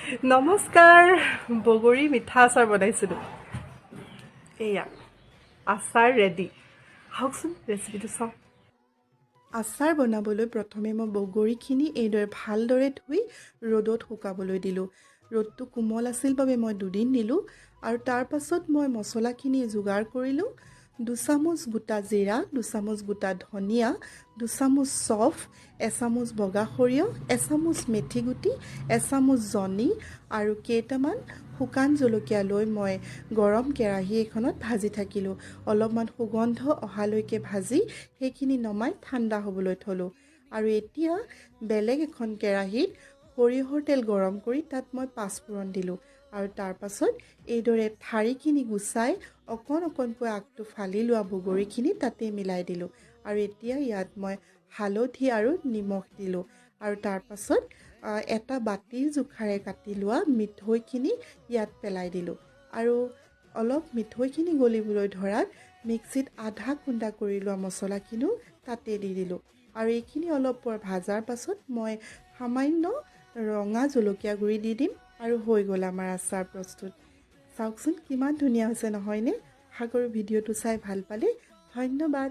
নমস্কাৰ বগৰী মিঠা আচাৰ বনাইছিলোঁ এয়া আচাৰ ৰেডি আহকচোন ৰেচিপিটো চাওঁ আচাৰ বনাবলৈ প্ৰথমে মই বগৰীখিনি এইদৰে ভালদৰে ধুই ৰ'দত শুকাবলৈ দিলোঁ ৰ'দটো কোমল আছিল বাবে মই 2 দিন দিলোঁ আৰু তাৰ পাছত মই মছলাখিনি যোগাৰ কৰিলোঁ 2 চামুচ গোটা জিৰা 2 চামুচ গোটা ধনিয়া 2 চামুচ চফ 1 চামুচ বগা সৰিয়হ 1 চামুচ মেথি গুটি 1 চামুচ জনি আৰু কেইটামান শুকান জলকীয়া লৈ মই গৰম কেৰাহী এখনত ভাজি থাকিলোঁ অলপমান সুগন্ধ অহালৈকে ভাজি সেইখিনি নমাই ঠাণ্ডা হ'বলৈ থলোঁ আৰু এতিয়া বেলেগ এখন কেৰাহীত সৰিয়হৰ তেল গৰম কৰি তাত মই পাঁচফোৰণ দিলোঁ আৰু তাৰ পাছত এইদৰে ঠাৰিখিনি গুচাই অকণকৈ আগটো ফালি লোৱা বগৰীখিনি তাতে মিলাই দিলোঁ আৰু এতিয়া ইয়াত মই হালধি আৰু নিমখ দিলোঁ আৰু তাৰ পাছত এটা বাতিৰ জোখাৰে কাটি লোৱা মিঠৈখিনি ইয়াত পেলাই দিলোঁ আৰু অলপ মিঠৈখিনি গলিবলৈ ধৰাত মিক্সিত আধা খুন্দা কৰি লোৱা মছলাখিনিও তাতে দি দিলোঁ আৰু এইখিনি অলপ পৰ ভাজাৰ পাছত মই সামান্য ৰঙা জলকীয়া গুড়ি দি দিম আৰু হৈ গ'ল আমাৰ আচাৰ প্ৰস্তুত চাওকচোন কিমান ধুনীয়া হৈছে নহয়নে আশা কৰোঁ ভিডিঅ'টো চাই ভাল পালে ধন্যবাদ